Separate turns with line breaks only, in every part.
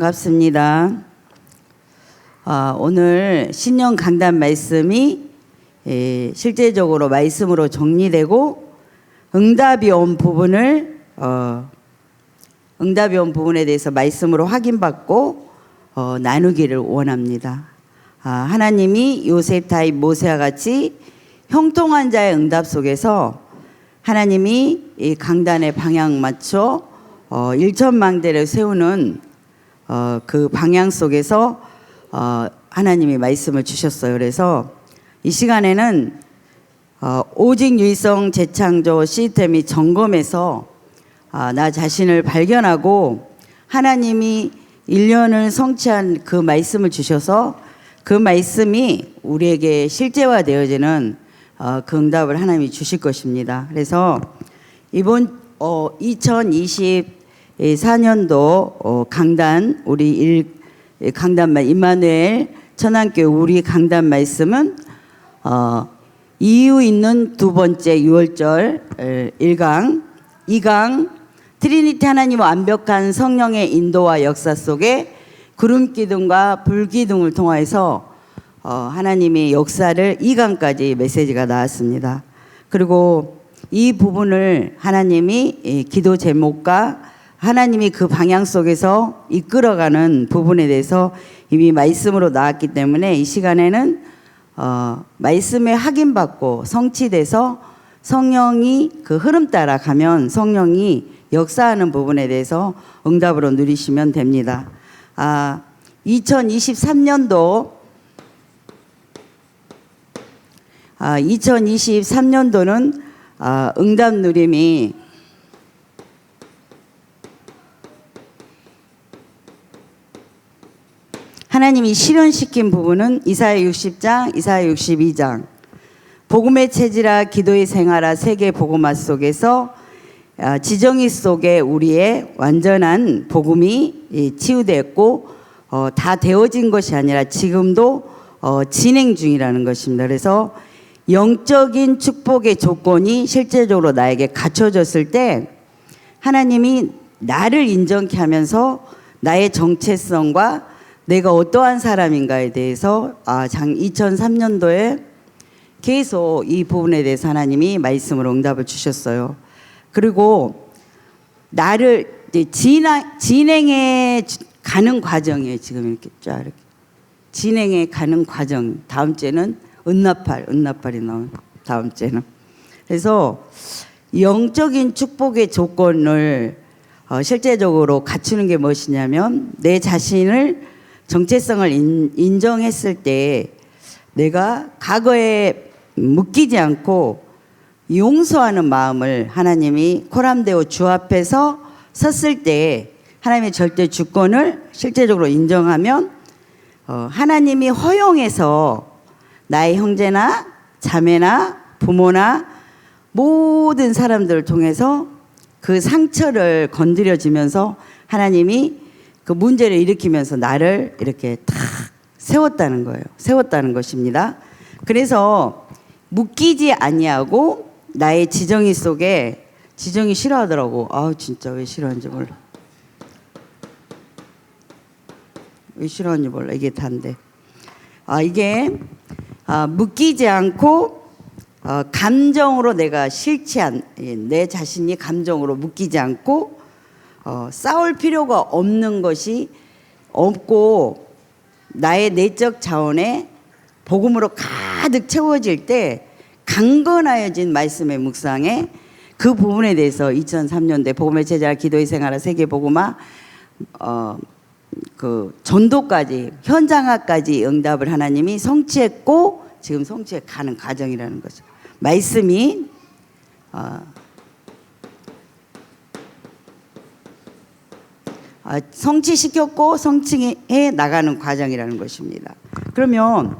반갑습니다. 오늘 신년 강단 말씀이 실제적으로 말씀으로 정리되고 응답이 온 부분에 대해서 말씀으로 확인받고 나누기를 원합니다. 하나님이 요셉 타입 모세와 같이 형통한 자의 응답 속에서 하나님이 이 강단의 방향 맞춰 일천망대를 세우는 그 방향 속에서 하나님이 말씀을 주셨어요. 그래서 이 시간에는 오직 유일성 재창조 시스템이 점검해서 나 자신을 발견하고 하나님이 1년을 성취한 그 말씀을 주셔서 그 말씀이 우리에게 실제화되어지는 그 응답을 하나님이 주실 것입니다. 그래서 이번 2024년도 강단 강단만 임마누엘 천안교회 우리 강단 말씀은 이유 있는 두 번째 6월절 1강 2강 트리니티 하나님의 완벽한 성령의 인도와 역사 속에 구름 기둥과 불 기둥을 통해서 하나님의 역사를 2강까지 메시지가 나왔습니다. 그리고 이 부분을 하나님이 기도 제목과 하나님이 그 방향 속에서 이끌어가는 부분에 대해서 이미 말씀으로 나왔기 때문에 이 시간에는 말씀에 확인받고 성취돼서 성령이 그 흐름 따라 가면 성령이 역사하는 부분에 대해서 응답으로 누리시면 됩니다. 2023년도는 응답 누림이 하나님이 실현시킨 부분은 이사야 60장, 이사야 62장 복음의 체질화 기도의 생활화 세계 복음화 속에서 지정의 속에 우리의 완전한 복음이 치유됐고 다 되어진 것이 아니라 지금도 진행 중이라는 것입니다. 그래서 영적인 축복의 조건이 실제적으로 나에게 갖춰졌을 때 하나님이 나를 인정케 하면서 나의 정체성과 내가 어떠한 사람인가에 대해서 2003년도에 계속 이 부분에 대해서 하나님이 말씀으로 응답을 주셨어요. 그리고 나를 진행해 가는 과정이에요. 지금 이렇게 쫙 이렇게 진행해 가는 과정. 다음 주에는 은나팔이 나온 다음 주에는. 그래서 영적인 축복의 조건을 실제적으로 갖추는 게 무엇이냐면 내 자신을 정체성을 인정했을 때 내가 과거에 묶이지 않고 용서하는 마음을 하나님이 코람데오 주 앞에서 섰을 때 하나님의 절대 주권을 실제적으로 인정하면 하나님이 허용해서 나의 형제나 자매나 부모나 모든 사람들을 통해서 그 상처를 건드려지면서 하나님이 그 문제를 일으키면서 나를 이렇게 탁 세웠다는 거예요. 세웠다는 것입니다. 그래서 묶이지 아니하고 나의 지정의 속에 지정이 싫어하더라고. 진짜 왜 싫어하는지 몰라. 왜 싫어하는지 몰라. 이게 다인데. 이게 묶이지 않고 감정으로 내가 내 자신이 감정으로 묶이지 않고 싸울 필요가 없는 것이 없고 나의 내적 자원에 복음으로 가득 채워질 때 강건하여진 말씀의 묵상에 그 부분에 대해서 2003년도에 복음의 제자 기도의 생활화 세계 복음화 그 전도까지 현장화까지 응답을 하나님이 성취했고 지금 성취해 가는 과정이라는 거죠. 말씀이 성취시켰고 성취해 나가는 과정이라는 것입니다. 그러면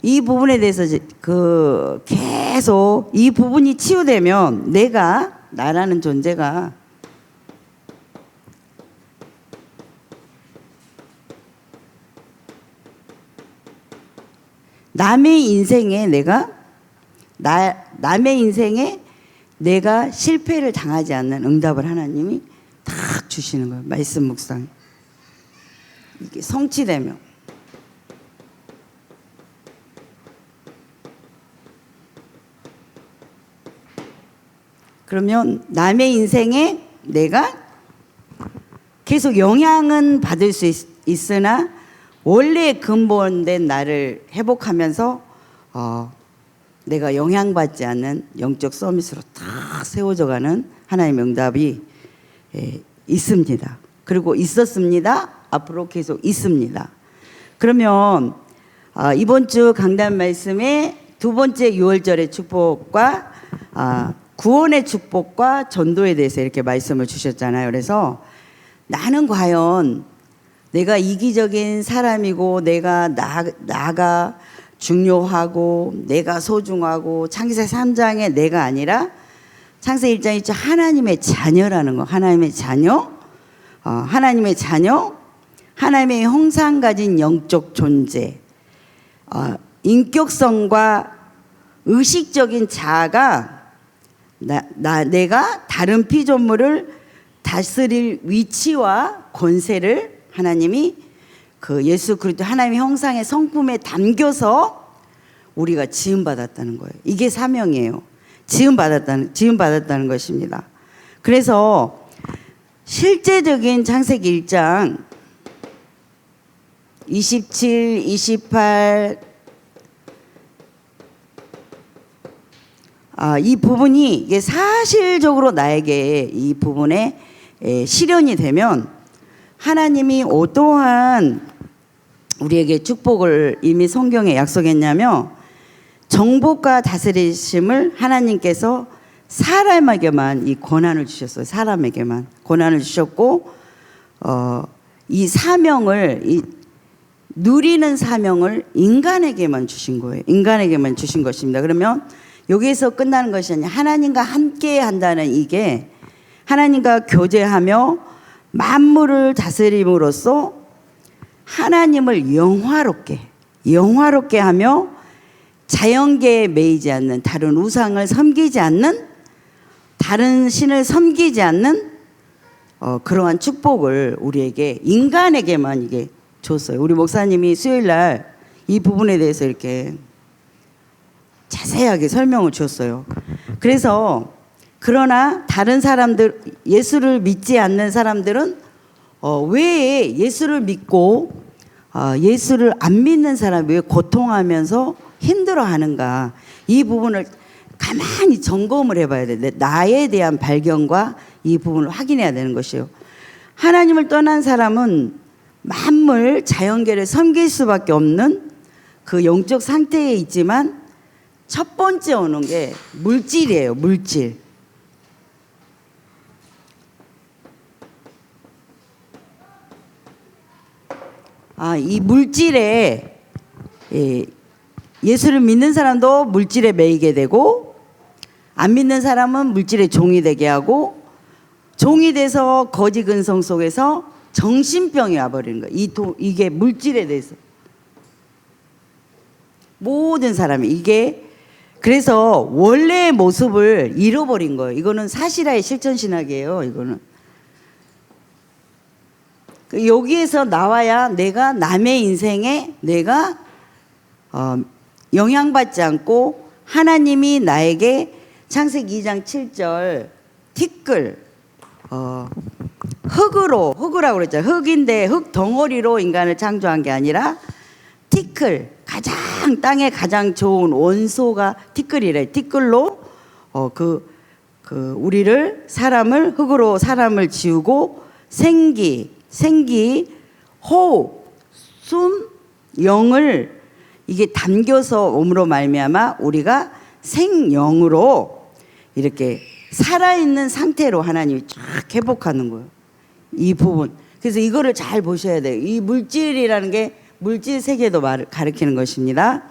이 부분에 대해서 계속 이 부분이 치유되면 나라는 존재가 남의 인생에 내가 실패를 당하지 않는 응답을 하나님이 딱 주시는 거예요. 말씀 묵상. 이게 성취되며 그러면 남의 인생에 내가 계속 영향은 받을 수 있으나 원래 근본된 나를 회복하면서 내가 영향받지 않는 영적 서밋으로 딱 세워져가는 하나님의 응답이 있습니다. 그리고 있었습니다. 앞으로 계속 있습니다. 그러면 이번 주 강단 말씀의 두 번째 6월절의 축복과 구원의 축복과 전도에 대해서 이렇게 말씀을 주셨잖아요. 그래서 나는 과연 내가 이기적인 사람이고 내가 나가 중요하고 내가 소중하고 창세기 3장의 내가 아니라 창세기 1장 2장 하나님의 자녀라는 거. 하나님의 자녀, 하나님의 자녀, 하나님의 형상 가진 영적 존재, 인격성과 의식적인 자아가 내가 다른 피조물을 다스릴 위치와 권세를 하나님이 그 예수 그리스도 하나님의 형상의 성품에 담겨서 우리가 지음받았다는 거예요. 이게 사명이에요. 지음받았다는 것입니다. 그래서 실제적인 창세기 1장 27, 28 이 부분이 이게 사실적으로 나에게 이 부분에 실현이 되면 하나님이 어떠한 우리에게 축복을 이미 성경에 약속했냐면 정복과 다스리심을 하나님께서 사람에게만 이 권한을 주셨어요. 사람에게만 권한을 주셨고 이 사명을 누리는 사명을 인간에게만 주신 거예요. 인간에게만 주신 것입니다. 그러면 여기에서 끝나는 것이 아니라 하나님과 함께 한다는 이게 하나님과 교제하며 만물을 다스림으로써 하나님을 영화롭게 하며 자연계에 매이지 않는 다른 우상을 섬기지 않는 다른 신을 섬기지 않는 그러한 축복을 우리에게 인간에게만 이게 줬어요. 우리 목사님이 수요일 날 이 부분에 대해서 이렇게 자세하게 설명을 줬어요. 그래서 그러나 다른 사람들 예수를 믿지 않는 사람들은 왜 예수를 믿고 예수를 안 믿는 사람이 왜 고통하면서 힘들어하는가 이 부분을 가만히 점검을 해봐야 돼. 나에 대한 발견과 이 부분을 확인해야 되는 것이에요. 하나님을 떠난 사람은 만물 자연계를 섬길 수밖에 없는 그 영적 상태에 있지만 첫 번째 오는 게 물질이에요. 물질. 이 물질에 예수를 믿는 사람도 물질에 매이게 되고 안 믿는 사람은 물질의 종이 되게 하고 종이 돼서 거짓 근성 속에서 정신병이 와버리는 거예요. 이게 물질에 대해서 모든 사람이 이게 그래서 원래의 모습을 잃어버린 거예요. 이거는 사실화의 실천신학이에요. 이거는 여기에서 나와야 내가 남의 인생에 내가 영향받지 않고 하나님이 나에게 창세기 2장 7절 티끌 흙이라고 그랬잖아요. 흙인데 흙 덩어리로 인간을 창조한 게 아니라 티끌 땅에 가장 좋은 원소가 티끌이래. 티끌로 우리를 사람을 흙으로 사람을 지우고 생기, 호흡, 숨, 영을 이게 담겨서 몸으로 말미암아 우리가 생영으로 이렇게 살아있는 상태로 하나님이 쫙 회복하는 거예요. 이 부분. 그래서 이거를 잘 보셔야 돼요. 이 물질이라는 게 물질 세계도 가리키는 것입니다.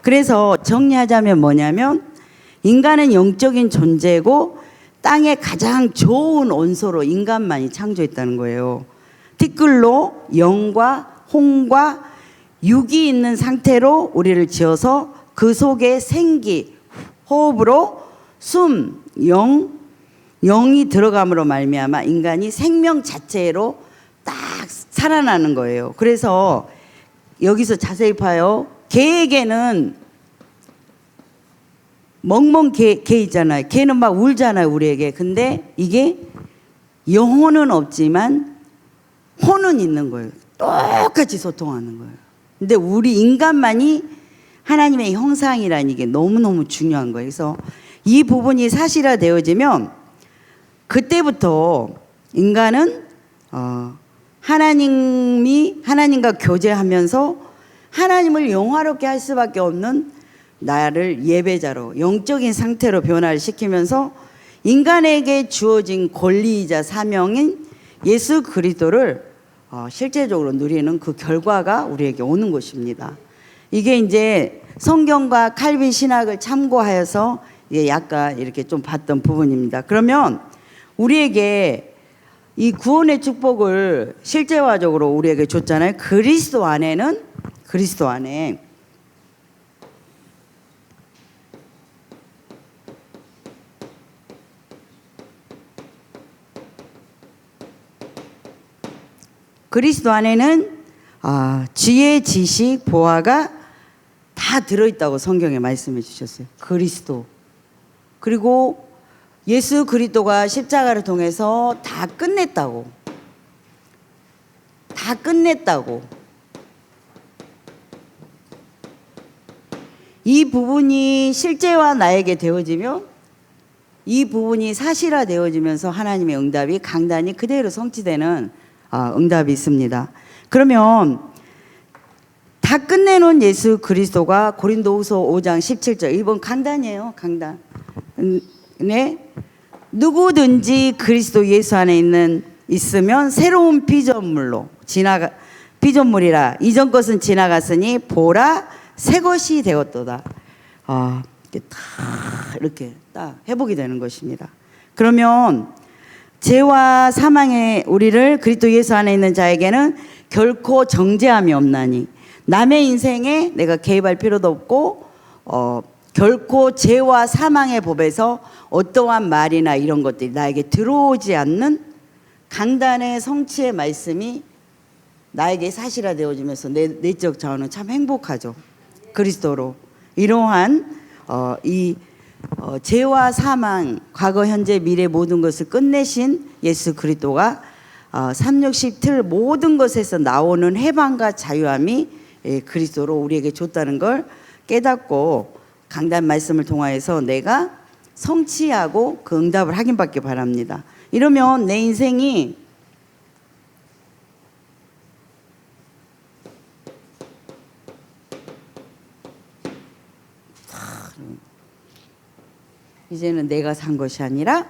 그래서 정리하자면 뭐냐면 인간은 영적인 존재고 땅에 가장 좋은 원소로 인간만이 창조했다는 거예요. 티끌로 영과 홍과 육이 있는 상태로 우리를 지어서 그 속에 생기, 호흡으로 숨, 영이 들어감으로 말미암아 인간이 생명 자체로 딱 살아나는 거예요. 그래서 여기서 자세히 봐요. 개에게는 멍멍 개 있잖아요. 개는 막 울잖아요, 우리에게. 근데 이게 영혼은 없지만 혼은 있는 거예요. 똑같이 소통하는 거예요. 근데 우리 인간만이 하나님의 형상이라는 게 너무너무 중요한 거예요. 그래서 이 부분이 사실화되어지면 그때부터 인간은 하나님과 교제하면서 하나님을 영화롭게 할 수밖에 없는 나를 예배자로 영적인 상태로 변화를 시키면서 인간에게 주어진 권리이자 사명인 예수 그리스도를 실제적으로 누리는 그 결과가 우리에게 오는 것입니다. 이게 이제 성경과 칼빈 신학을 참고하여서 약간 이렇게 좀 봤던 부분입니다. 그러면 우리에게 이 구원의 축복을 실제화적으로 우리에게 줬잖아요. 그리스도 안에 그리스도 안에는 지혜, 지식, 보화가 다 들어있다고 성경에 말씀해 주셨어요. 그리스도. 그리고 예수 그리스도가 십자가를 통해서 다 끝냈다고. 이 부분이 실제와 나에게 되어지면 이 부분이 사실화 되어지면서 하나님의 응답이 강단이 그대로 성취되는 응답이 있습니다. 그러면 다 끝내놓은 예수 그리스도가 고린도후서 5장 17절 이번 강단이에요. 강단. 네. 누구든지 그리스도 예수 안에 있으면 새로운 피조물이라 이전 것은 지나갔으니 보라 새 것이 되었도다. 이렇게 딱 회복이 되는 것입니다. 그러면 죄와 사망의 우리를 그리스도 예수 안에 있는 자에게는 결코 정죄함이 없나니 남의 인생에 내가 개입할 필요도 없고 결코 죄와 사망의 법에서 어떠한 말이나 이런 것들이 나에게 들어오지 않는 강단의 성취의 말씀이 나에게 사실화되어지면서 내 내적 자원은 참 행복하죠. 그리스도로 이러한 죄와 사망, 과거, 현재, 미래 모든 것을 끝내신 예수 그리스도가 360틀 모든 것에서 나오는 해방과 자유함이 그리스도로 우리에게 줬다는 걸 깨닫고 강단 말씀을 통하여서 내가 성취하고 그 응답을 확인받기 바랍니다. 이러면 내 인생이 이제는 내가 산 것이 아니라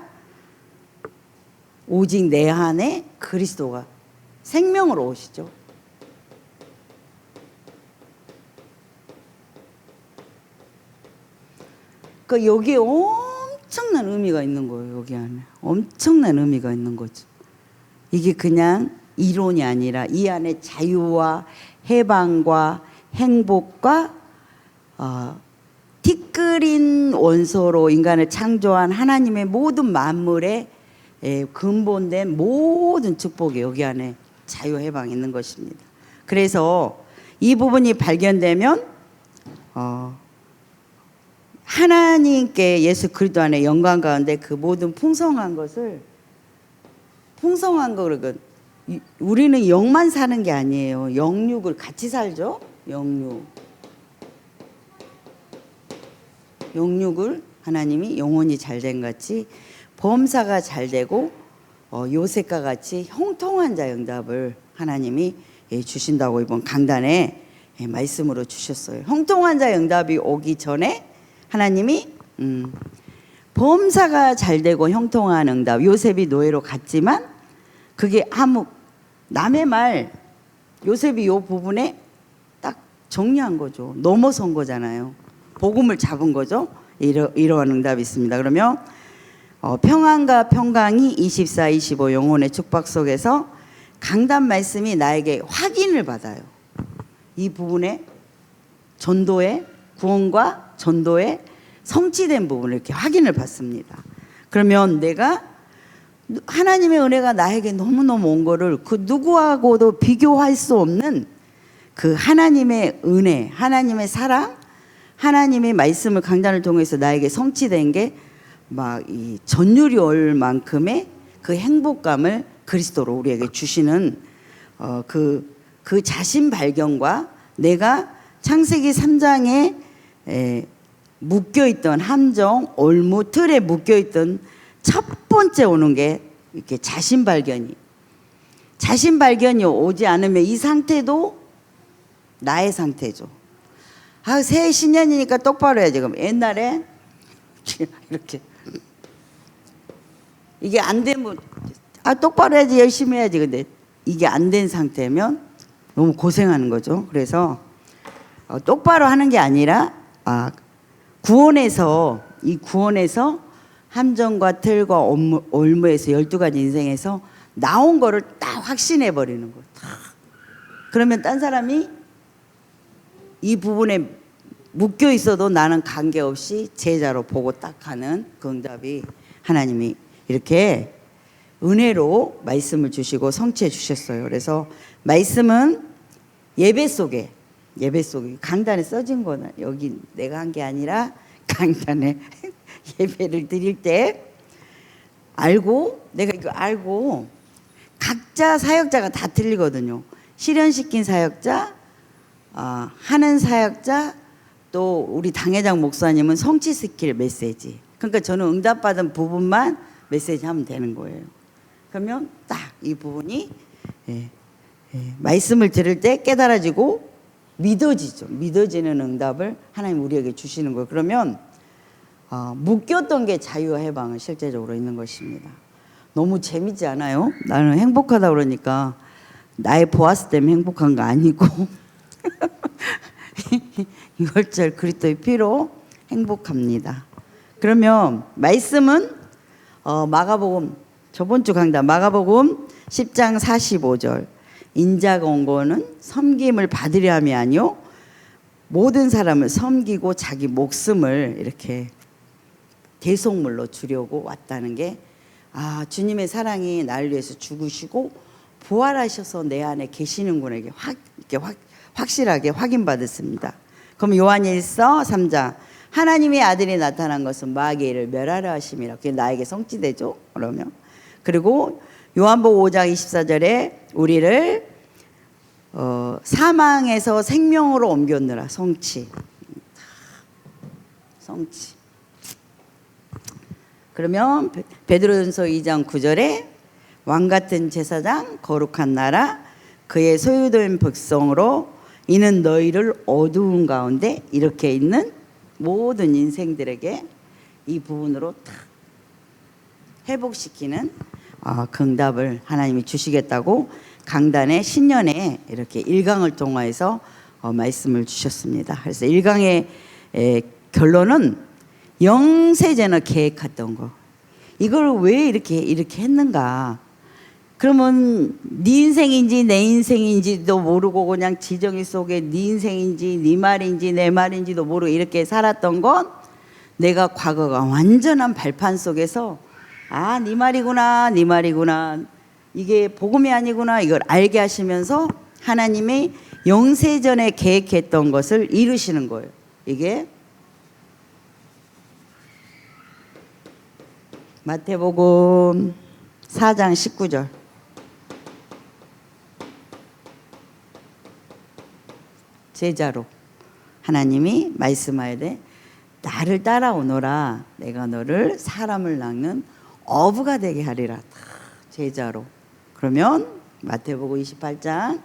오직 내 안에 그리스도가 생명으로 오시죠. 그 여기에 엄청난 의미가 있는 거예요. 여기 안에 엄청난 의미가 있는 거죠. 이게 그냥 이론이 아니라 이 안에 자유와 해방과 행복과 티끌인 원소로 인간을 창조한 하나님의 모든 만물에 근본된 모든 축복이 여기 안에 자유 해방이 있는 것입니다. 그래서 이 부분이 발견되면 하나님께 예수 그리스도 안에 영광 가운데 그 모든 풍성한 것을 우리는 영만 사는 게 아니에요. 영육을 같이 살죠. 영육을 하나님이 영혼이 잘된 같이 범사가 잘되고 요셉과 같이 형통한 자 응답을 하나님이 주신다고 이번 강단에 말씀으로 주셨어요. 형통한 자 응답이 오기 전에 하나님이 범사가 잘되고 형통한 응답, 요셉이 노예로 갔지만 그게 남의 말, 요셉이 이 부분에 딱 정리한 거죠. 넘어선 거잖아요. 복음을 잡은 거죠. 이러한 응답이 있습니다. 그러면 평안과 평강이 24, 25 영혼의 축복 속에서 강단 말씀이 나에게 확인을 받아요. 이 부분에 전도의 구원과 전도의 성취된 부분을 이렇게 확인을 받습니다. 그러면 내가 하나님의 은혜가 나에게 너무너무 온 거를 그 누구하고도 비교할 수 없는 그 하나님의 은혜, 하나님의 사랑, 하나님의 말씀을 강단을 통해서 나에게 성취된 게 막 이 전율이 올 만큼의 그 행복감을 그리스도로 우리에게 주시는 그 자신 발견과 내가 창세기 3장에 묶여있던 함정, 올무, 틀에 묶여있던 첫 번째 오는 게 이렇게 자신 발견이 오지 않으면 이 상태도 나의 상태죠. 새해 신년이니까 똑바로 해야지. 그럼 옛날에 이렇게 이게 안 되면 똑바로 해야지, 열심히 해야지. 근데 이게 안 된 상태면 너무 고생하는 거죠. 그래서 똑바로 하는 게 아니라 구원에서 함정과 틀과 올무에서 12가지 인생에서 나온 거를 딱 확신해 버리는 거예요. 그러면 딴 사람이 이 부분에 묶여 있어도 나는 관계없이 제자로 보고 딱 하는 그 응답이 하나님이 이렇게 은혜로 말씀을 주시고 성취해 주셨어요. 그래서 말씀은 예배 속에 강단에 써진 거는 여기 내가 한 게 아니라 강단에 예배를 드릴 때 내가 이거 알고 각자 사역자가 다 틀리거든요. 실현시킨 사역자, 하는 사역자, 또 우리 당회장 목사님은 성취시킬 메시지. 그러니까 저는 응답받은 부분만 메시지 하면 되는 거예요. 그러면 딱 이 부분이 말씀을 들을 때 깨달아지고 믿어지죠. 믿어지는 응답을 하나님 우리에게 주시는 거예요. 그러면 묶였던 게 자유와 해방은 실제적으로 있는 것입니다. 너무 재밌지 않아요? 나는 행복하다 그러니까 나의 보아스 때문에 행복한 거 아니고 6월절 그리스도의 피로 행복합니다. 그러면 말씀은 마가복음 저번 주 강단 마가복음 10장 45절 인자가 온 거는 섬김을 받으려 함이 아니요 모든 사람을 섬기고 자기 목숨을 이렇게 대속물로 주려고 왔다는 게 주님의 사랑이 나를 위해서 죽으시고 부활하셔서 내 안에 계시는구나 이게 확실하게 확인받았습니다. 그럼 요한일서 3장 하나님의 아들이 나타난 것은 마귀를 멸하려 하심이라. 그게 나에게 성취되죠. 그러면 그리고 요한복음 5장 24절에 우리를 사망에서 생명으로 옮겼느라 성취. 그러면 베드로전서 2장 9절에 왕같은 제사장 거룩한 나라 그의 소유된 백성으로 이는 너희를 어두운 가운데 이렇게 있는 모든 인생들에게 이 부분으로 다 회복시키는 그 응답을 하나님이 주시겠다고 강단의 신년에 이렇게 1강을 통해서 말씀을 주셨습니다. 그래서 1강의 결론은 영세전에 계획했던 거 이걸 왜 이렇게 했는가. 그러면 네 인생인지 내 인생인지도 모르고 그냥 지정이 속에 네 인생인지 네 말인지 내 말인지도 모르고 이렇게 살았던 건 내가 과거가 완전한 발판 속에서 네 말이구나 네 말이구나 이게 복음이 아니구나 이걸 알게 하시면서 하나님의 영세전에 계획했던 것을 이루시는 거예요. 이게 마태복음 4장 19절 제자로 하나님이 말씀하여되 나를 따라오너라 내가 너를 사람을 낚는 어부가 되게 하리라. 제자로. 그러면 마태복음 28장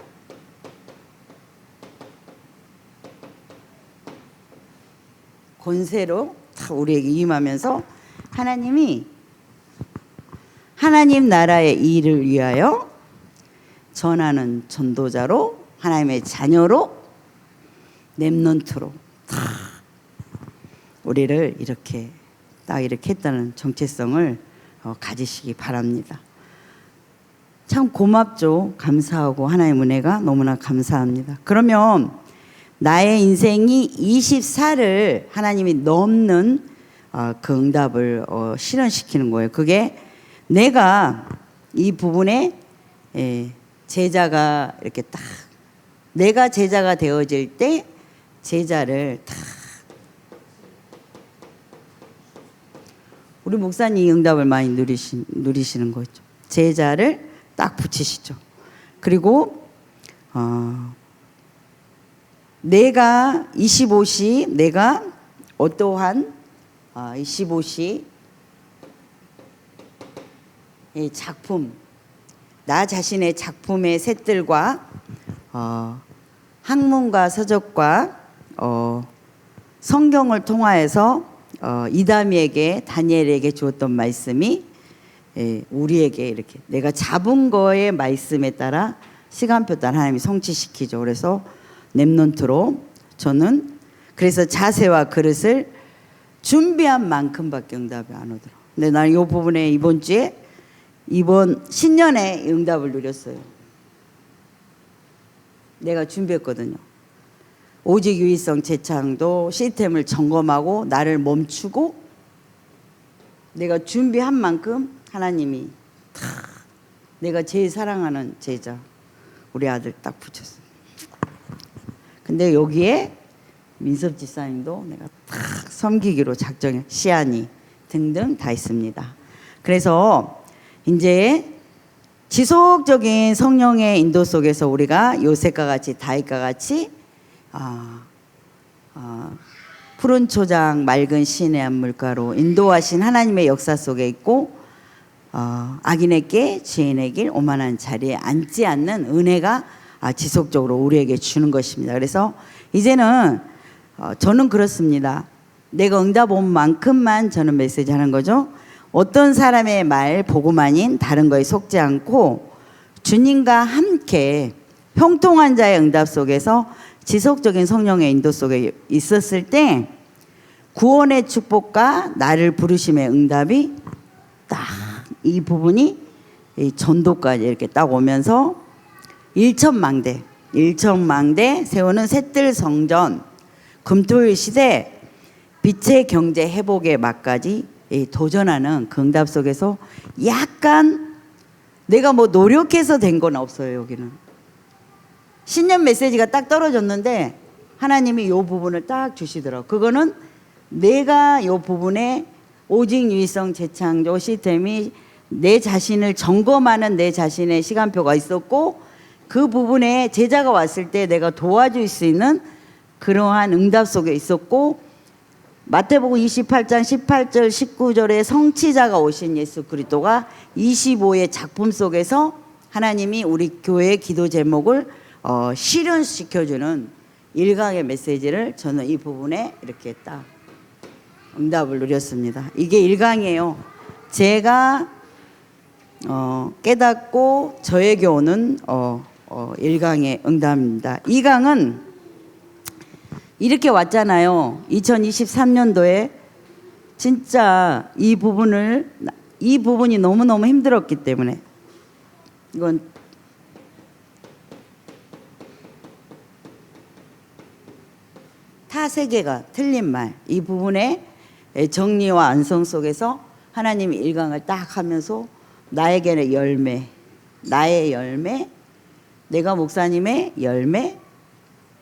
권세로 우리에게 임하면서 하나님이 하나님 나라의 일을 위하여 전하는 전도자로 하나님의 자녀로 렘넌트로 우리를 이렇게 했다는 정체성을 가지시기 바랍니다. 참 고맙죠. 감사하고 하나님의 은혜가 너무나 감사합니다. 그러면 나의 인생이 24를 하나님이 넘는 그 응답을 실현시키는 거예요. 그게 내가 이 부분에 제자가 이렇게 딱 내가 제자가 되어질 때 제자를 딱 우리 목사님이 응답을 많이 누리시는 거죠. 제자를 딱 붙이시죠. 그리고 내가 25시 내가 어떠한 25시 이 작품 나 자신의 작품의 셋들과 학문과 서적과 성경을 통하여서 이다미에게 다니엘에게 주었던 말씀이 우리에게 이렇게 내가 잡은 거의 말씀에 따라 시간표 따라 하나님이 성취시키죠. 그래서 랩넌트로 저는 그래서 자세와 그릇을 준비한 만큼밖에 응답이 안 오더라고요. 근데 나는 이 부분에 이번 주에 이번 신년에 응답을 누렸어요. 내가 준비했거든요. 오직 유의성 재창도 시스템을 점검하고 나를 멈추고 내가 준비한 만큼 하나님이 다 내가 제일 사랑하는 제자 우리 아들 딱 붙였어요. 근데 여기에 민섭 지사님도 내가 딱 섬기기로 작정해 시안이 등등 다 있습니다. 그래서 이제 지속적인 성령의 인도 속에서 우리가 요셉과 같이 다윗과 같이 푸른 초장 맑은 시내한 물가로 인도하신 하나님의 역사 속에 있고 악인에게 죄인의 길 오만한 자리에 앉지 않는 은혜가 지속적으로 우리에게 주는 것입니다. 그래서 이제는 저는 그렇습니다. 내가 응답 온 만큼만 저는 메시지 하는 거죠. 어떤 사람의 말 복음 아닌 다른 거에 속지 않고 주님과 함께 형통한 자의 응답 속에서 지속적인 성령의 인도 속에 있었을 때 구원의 축복과 나를 부르심의 응답이 딱 이 부분이 전도까지 이렇게 딱 오면서 일천망대 세우는 셋들 성전 금토일 시대 빛의 경제 회복의 막까지 도전하는 그 응답 속에서 약간 내가 뭐 노력해서 된 건 없어요. 여기는 신년 메시지가 딱 떨어졌는데 하나님이 이 부분을 딱 주시더라고요. 그거는 내가 이 부분에 오직 유의성 재창조 시스템이 내 자신을 점검하는 내 자신의 시간표가 있었고 그 부분에 제자가 왔을 때 내가 도와줄 수 있는 그러한 응답 속에 있었고 마태복음 28장 18절 19절에 성취자가 오신 예수 그리스도가 25의 작품 속에서 하나님이 우리 교회의 기도 제목을 실현시켜주는 일강의 메시지를 저는 이 부분에 이렇게 딱 응답을 누렸습니다. 이게 일강이에요. 제가 깨닫고 저에게 오는 일강의 응답입니다. 이강은 이렇게 왔잖아요. 2023년도에 진짜 이 부분이 너무너무 힘들었기 때문에 이건 타 세계가 틀린 말 이 부분에 정리와 완성 속에서 하나님이 일강을 딱 하면서 나에게는 열매 나의 열매 내가 목사님의 열매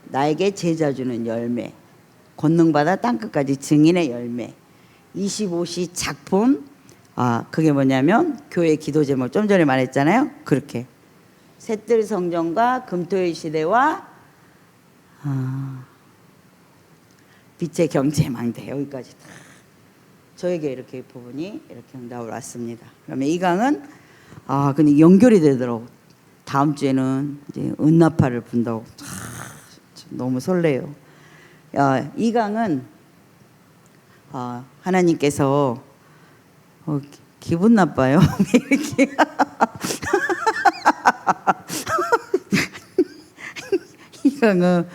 나에게 제자 주는 열매 권능받아 땅끝까지 증인의 열매 25시 작품 그게 뭐냐면 교회 기도 제목 좀 전에 말했잖아요. 그렇게 셋들 성전과 금토일 시대와 빛의 경제망대 여기까지 다 저에게 이렇게 부분이 이렇게 응답을 왔습니다. 그러면 이 강은 근데 연결이 되더라고. 다음 주에는 이제 은나파를 분다고 너무 설레요. 이 강은 하나님께서 기분 나빠요. 이렇게 이 강은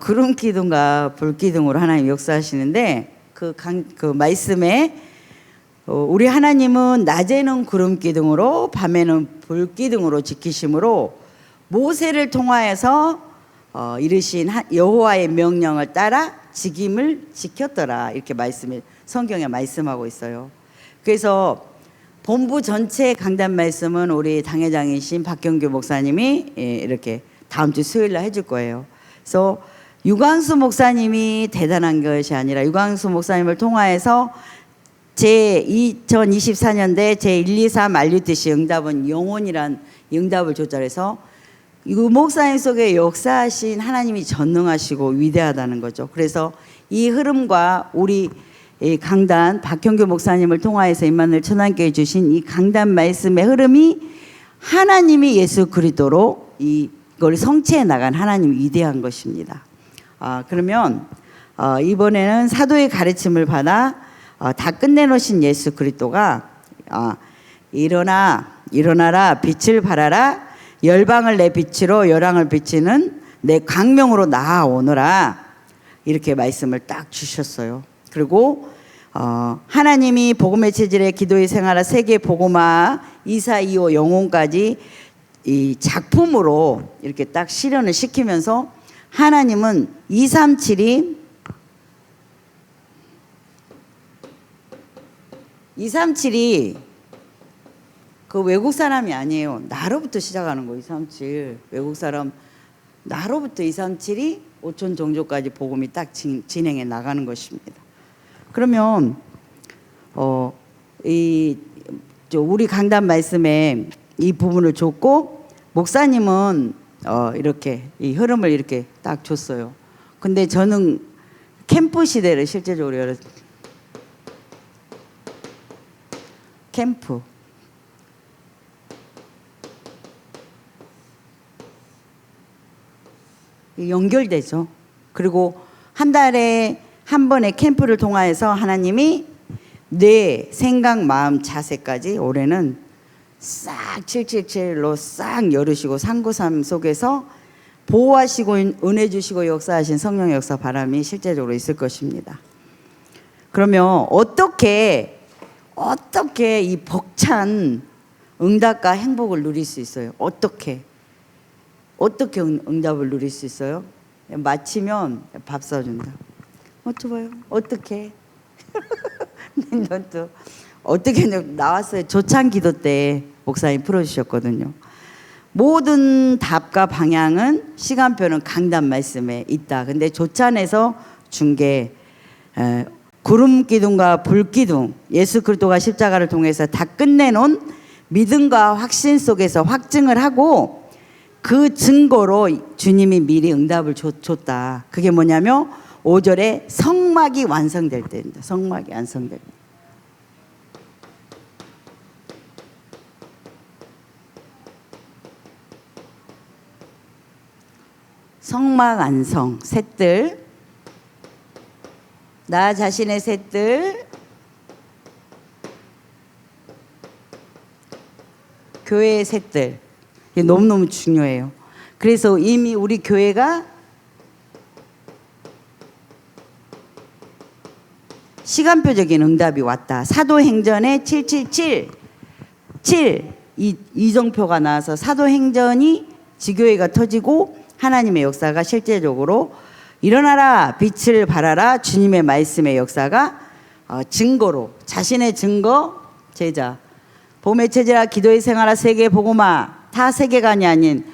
구름 기둥과 불 기둥으로 하나님 역사하시는데 그 말씀에 우리 하나님은 낮에는 구름 기둥으로 밤에는 불 기둥으로 지키심으로 모세를 통하여서 이르신 여호와의 명령을 따라 직임을 지켰더라 이렇게 성경에 말씀하고 있어요. 그래서 본부 전체 강단 말씀은 우리 당회장이신 박경규 목사님이 이렇게 다음 주 수요일 날 해줄 거예요. 그래서 유광수 목사님이 대단한 것이 아니라 유광수 목사님을 통하여서 제 2024년대 제 1, 2, 3 알류티시 응답은 영원이란 응답을 조절해서 이 목사님 속에 역사하신 하나님이 전능하시고 위대하다는 거죠. 그래서 이 흐름과 우리 강단 박형규 목사님을 통하여서 임마누엘 천안교회 주신 이 강단 말씀의 흐름이 하나님이 예수 그리스도로 이걸 성취해 나간 하나님이 위대한 것입니다. 그러면 이번에는 사도의 가르침을 받아 다 끝내놓으신 예수 그리스도가 일어나라 빛을 발하라 열방을 내 빛으로 열왕을 비치는 내 광명으로 나아오너라 이렇게 말씀을 딱 주셨어요. 그리고 하나님이 복음의 체질의 기도의 생활화 세계 복음화 2사 2호 영혼까지 이 작품으로 이렇게 딱 실현을 시키면서 하나님은 237이 그 외국 사람이 아니에요. 나로부터 시작하는 거예요. 237 외국 사람 나로부터 237이 5천 종족까지 복음이 딱 진행해 나가는 것입니다. 그러면 우리 강단 말씀에 이 부분을 줬고 목사님은 이렇게 이 흐름을 이렇게 딱 줬어요. 근데 저는 캠프 시대를 실제적으로 열었어요. 캠프 연결되죠. 그리고 한 달에 한 번의 캠프를 통하여서 하나님이 뇌, 생각, 마음, 자세까지 올해는 싹 777로 싹 열으시고 상고삼 속에서 보호하시고 은혜 주시고 역사하신 성령의 역사 바람이 실제적으로 있을 것입니다. 그러면 어떻게 이 벅찬 응답과 행복을 누릴 수 있어요? 어떻게 응답을 누릴 수 있어요? 마치면 밥 사준다. 어쩌봐요? 어떻게? 넌또 어떻게 나왔어요? 조찬 기도 때 목사님 풀어주셨거든요. 모든 답과 방향은 시간표는 강단 말씀에 있다. 근데 조찬에서 준 게 구름 기둥과 불 기둥 예수 그리스도가 십자가를 통해서 다 끝내놓은 믿음과 확신 속에서 확증을 하고 그 증거로 주님이 미리 응답을 줬다. 그게 뭐냐면 5절에 성막이 완성될 때입니다. 성막이 완성될 때. 성막 완성, 셋들, 나 자신의 셋들, 교회의 셋들. 이게 너무너무 중요해요. 그래서 이미 우리 교회가 시간표적인 응답이 왔다. 사도행전에 777 이정표가 나와서 사도행전이 지교회가 터지고 하나님의 역사가 실제적으로 일어나라 빛을 발하라 주님의 말씀의 역사가 증거로 자신의 증거 제자 봄의 체질아 기도의 생활아 세계 복음화 타 세계관이 아닌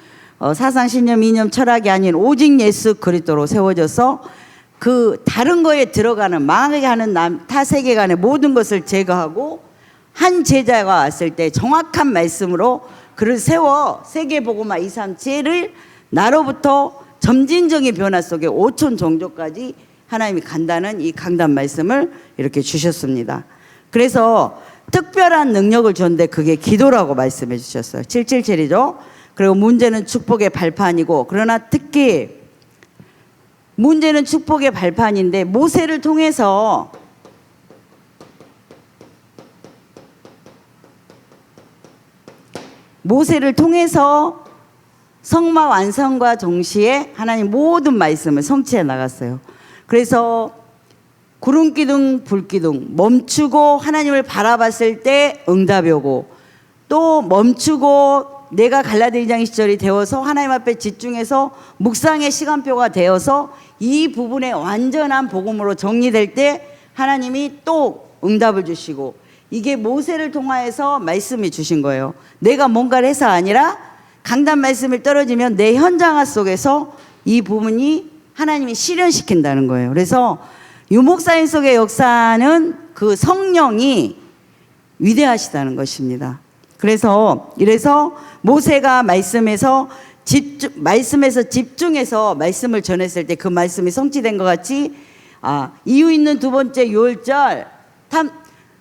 사상 신념 이념 철학이 아닌 오직 예수 그리스도로 세워져서 그 다른 거에 들어가는 망하게 하는 타 세계관의 모든 것을 제거하고 한 제자가 왔을 때 정확한 말씀으로 그를 세워 세계 복음화 237을 나로부터 점진적인 변화 속에 5천 종족까지 하나님이 간다는 이 강단 말씀을 이렇게 주셨습니다. 그래서 특별한 능력을 줬는데 그게 기도라고 말씀해 주셨어요. 777이죠. 그리고 문제는 축복의 발판이고 그러나 특히 문제는 축복의 발판인데 모세를 통해서 성막 완성과 동시에 하나님 모든 말씀을 성취해 나갔어요. 그래서 구름기둥 불기둥 멈추고 하나님을 바라봤을 때 응답이 오고 또 멈추고 내가 갈라디아 2장 20절이 되어서 하나님 앞에 집중해서 묵상의 시간표가 되어서 이 부분의 완전한 복음으로 정리될 때 하나님이 또 응답을 주시고 이게 모세를 통하여서 말씀이 주신 거예요. 내가 뭔가를 해서 아니라 강단 말씀을 떨어지면 내 현장화 속에서 이 부분이 하나님이 실현시킨다는 거예요. 그래서 유목사인 속의 역사는 그 성령이 위대하시다는 것입니다. 그래서 이래서 모세가 말씀에서 집중해서 말씀을 전했을 때 그 말씀이 성취된 것 같이 이유 있는 두 번째 유월절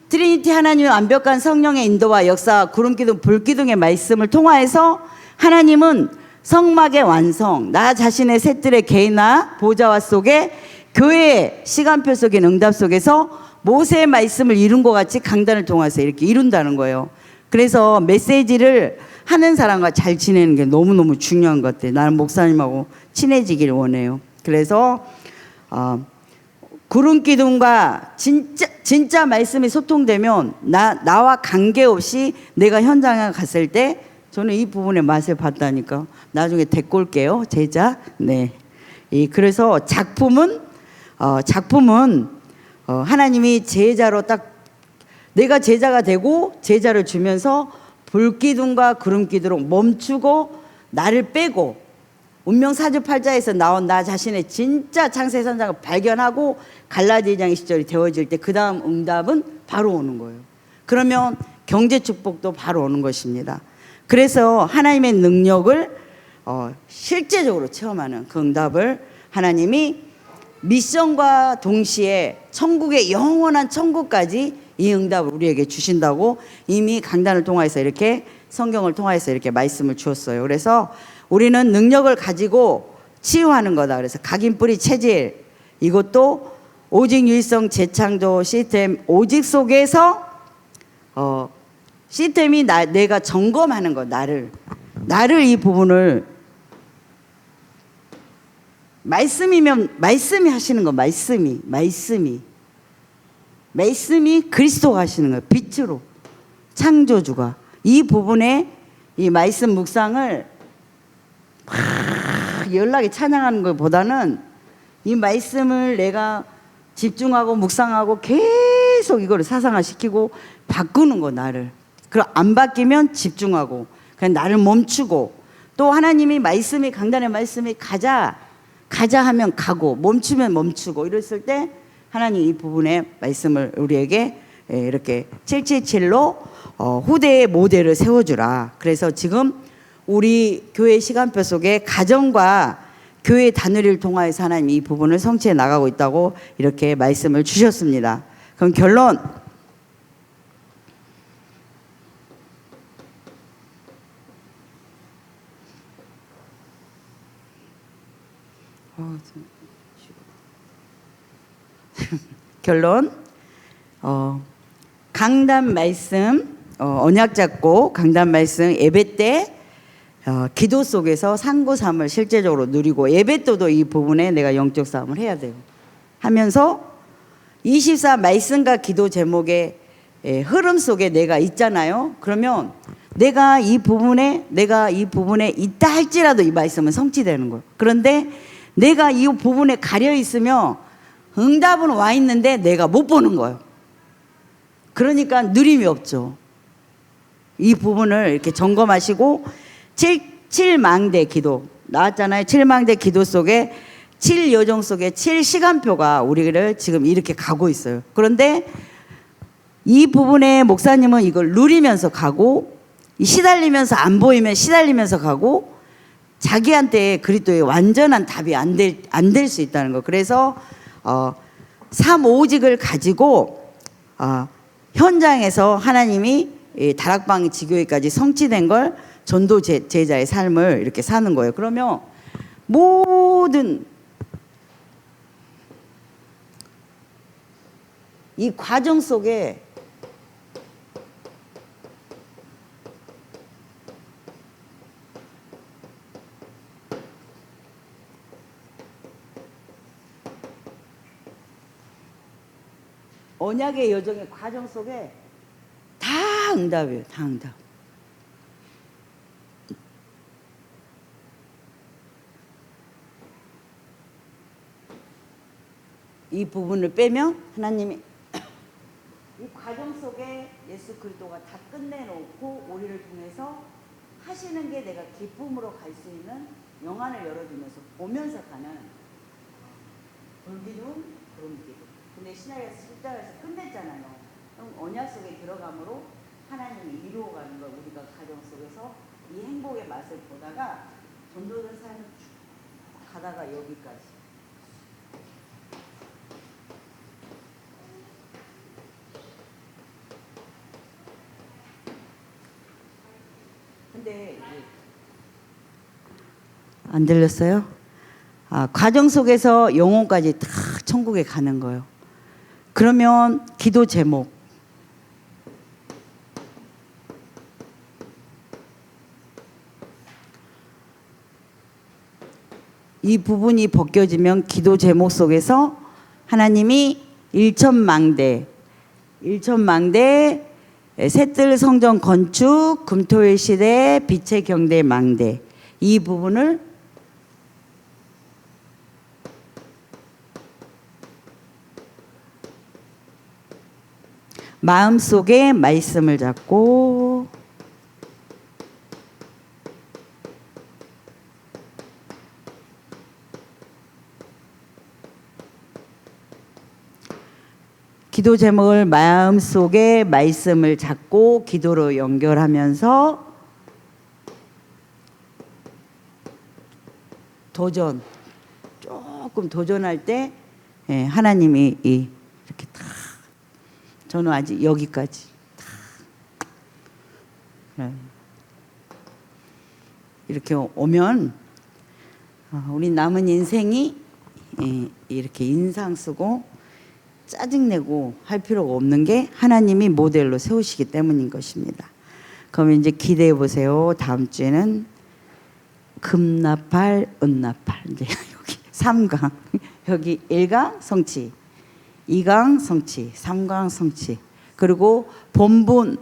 트리니티 하나님의 완벽한 성령의 인도와 역사 구름기둥 불기둥의 말씀을 통하여서 하나님은 성막의 완성 나 자신의 셋들의 개인화 보좌와 속에 교회의 시간표 속의 응답 속에서 모세의 말씀을 이룬 것 같이 강단을 통해서 이렇게 이룬다는 거예요. 그래서 메시지를 하는 사람과 잘 지내는 게 너무너무 중요한 것 같아요. 나는 목사님하고 친해지길 원해요. 그래서 구름기둥과 진짜 말씀이 소통되면 나와 관계없이 내가 현장에 갔을 때 저는 이 부분의 맛을 봤다니까. 나중에 데리고 올게요. 제자. 네. 그래서 작품은 하나님이 제자로 딱 내가 제자가 되고 제자를 주면서 불기둥과 구름기둥으로 멈추고 나를 빼고 운명사주팔자에서 나온 나 자신의 진짜 창세선장을 발견하고 갈라디아장의 시절이 되어질 때 그 다음 응답은 바로 오는 거예요. 그러면 경제축복도 바로 오는 것입니다. 그래서 하나님의 능력을 실제적으로 체험하는 그 응답을 하나님이 미션과 동시에 천국의 영원한 천국까지 이 응답을 우리에게 주신다고 이미 강단을 통해서 이렇게 성경을 통해서 이렇게 말씀을 주었어요. 그래서 우리는 능력을 가지고 치유하는 거다. 그래서 각인뿌리 체질 이것도 오직 유일성 재창조 시스템 오직 속에서 시스템이 내가 점검하는 거 나를 이 부분을 말씀이면 말씀이 하시는 거 말씀이 그리스도가 하시는 거예요. 빛으로 창조주가 이 부분에 이 말씀 묵상을 연락에 찬양하는 것보다는 이 말씀을 내가 집중하고 묵상하고 계속 이거를 사상화시키고 바꾸는 거 나를. 그럼 안 바뀌면 집중하고 그냥 나를 멈추고 또 하나님이 말씀이 강단의 말씀이 가자 하면 가고 멈추면 멈추고 이랬을 때 하나님 이 부분의 말씀을 우리에게 이렇게 777로 후대의 모델을 세워주라. 그래서 지금 우리 교회 시간표 속에 가정과 교회 단위를 통하여서 하나님 이 부분을 성취해 나가고 있다고 이렇게 말씀을 주셨습니다. 그럼 결론 결론 강단 말씀 언약 잡고 강단 말씀 예배 때 기도 속에서 상고삼을 실제적으로 누리고 예배 때도 이 부분에 내가 영적 싸움을 해야 돼요. 하면서 24 말씀과 기도 제목의 흐름 속에 내가 있잖아요. 그러면 내가 이 부분에 있다 할지라도 이 말씀은 성취되는 거예요. 그런데 내가 이 부분에 가려 있으면 응답은 와 있는데 내가 못 보는 거예요. 그러니까 누림이 없죠. 이 부분을 이렇게 점검하시고 7망대 기도 나왔잖아요. 7망대 기도 속에 7여정 속에 7시간표가 우리를 지금 이렇게 가고 있어요. 그런데 이 부분에 목사님은 이걸 누리면서 가고 시달리면서 안 보이면 시달리면서 가고 자기한테 그리스도의 완전한 답이 안 될 수 있다는 거. 그래서 3오직을 가지고 현장에서 하나님이 다락방 지교회까지 성취된 걸 전도 제자의 삶을 이렇게 사는 거예요. 그러면 모든 이 과정 속에 언약의 여정의 과정 속에 다 응답이에요. 다 응답. 이 부분을 빼면 하나님이 이 과정 속에 예수 그리스도가 다 끝내놓고 우리를 통해서 하시는 게 내가 기쁨으로 갈 수 있는 영안을 열어주면서 보면서 가는 불기둥, 구름기둥. 근데 신약에서 십자가에서 끝냈잖아요. 그럼 언약 속에 들어감으로 하나님이 이루어가는 걸 우리가 가정 속에서 이 행복의 맛을 보다가 전도된 삶을 쭉 가다가 여기까지. 근데 안 들렸어요? 과정 속에서 영혼까지 다 천국에 가는 거예요. 그러면 기도 제목 이 부분이 벗겨지면 기도 제목 속에서 하나님이 일천망대 셋들 성전 건축 금토일 시대 빛의 경대 망대 이 부분을 마음속에 말씀을 잡고 기도 제목을 마음속에 말씀을 잡고 기도로 연결하면서 조금 도전할 때 하나님이 이렇게 딱 저는 아직 여기까지 이렇게 오면 우리 남은 인생이 이렇게 인상 쓰고 짜증내고 할 필요가 없는 게 하나님이 모델로 세우시기 때문인 것입니다. 그럼 이제 기대해 보세요. 다음 주에는 금나팔, 은나팔 이제 여기 3강 여기 1강 성취 2강 성취, 3강 성취. 그리고 본분은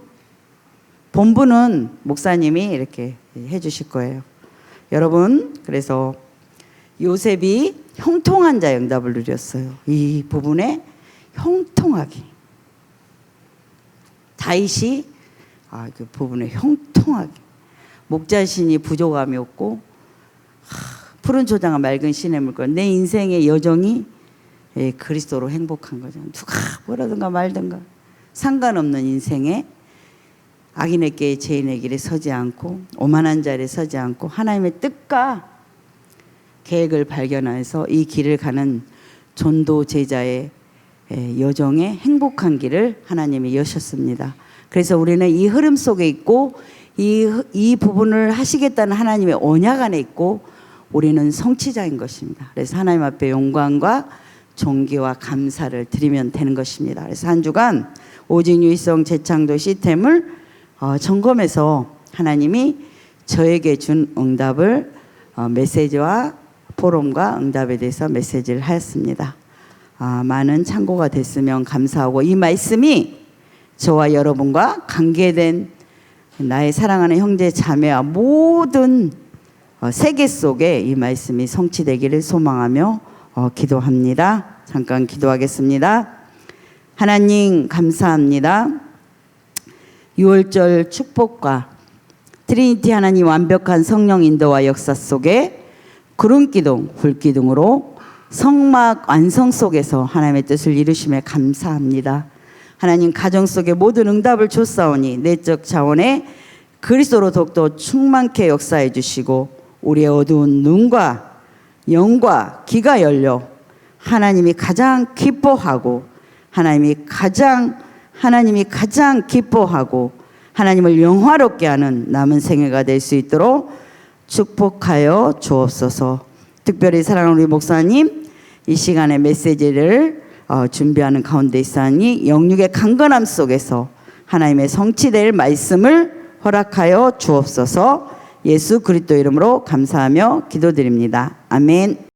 목사님이 이렇게 해주실 거예요. 여러분, 그래서 요셉이 형통한 자의 응답을 누렸어요. 이 부분에 형통하게. 다윗이 그 부분에 형통하게. 목자신이 부족함이 없고 푸른 초장과 맑은 시냇물 것. 내 인생의 여정이 그리스도로 행복한 거죠. 누가 뭐라든가 말든가 상관없는 인생에 악인의 길에 죄인의 길에 서지 않고 오만한 자리에 서지 않고 하나님의 뜻과 계획을 발견해서 이 길을 가는 전도 제자의 여정에 행복한 길을 하나님이 여셨습니다. 그래서 우리는 이 흐름 속에 있고 이 부분을 하시겠다는 하나님의 언약 안에 있고 우리는 성취자인 것입니다. 그래서 하나님 앞에 영광과 존귀와 감사를 드리면 되는 것입니다. 그래서 한 주간 오직 유의성 재창조 시스템을 점검해서 하나님이 저에게 준 응답을 메시지와 포럼과 응답에 대해서 메시지를 하였습니다. 많은 참고가 됐으면 감사하고 이 말씀이 저와 여러분과 관계된 나의 사랑하는 형제 자매와 모든 세계 속에 이 말씀이 성취되기를 소망하며 기도합니다. 잠깐 기도하겠습니다. 하나님 감사합니다. 6월절 축복과 트리니티 하나님 완벽한 성령 인도와 역사 속에 구름기둥, 불기둥으로 성막 완성 속에서 하나님의 뜻을 이루심에 감사합니다. 하나님 가정 속에 모든 응답을 줬사오니 내적 자원에 그리스도로 더욱더 충만케 역사해 주시고 우리의 어두운 눈과 영과 귀가 열려 하나님이 가장 기뻐하고 하나님이 가장 기뻐하고 하나님을 영화롭게 하는 남은 생애가 될 수 있도록 축복하여 주옵소서. 특별히 사랑하는 우리 목사님 이 시간에 메시지를 준비하는 가운데 있사니 영육의 강건함 속에서 하나님의 성취될 말씀을 허락하여 주옵소서. 예수 그리스도 이름으로 감사하며 기도드립니다. 아멘.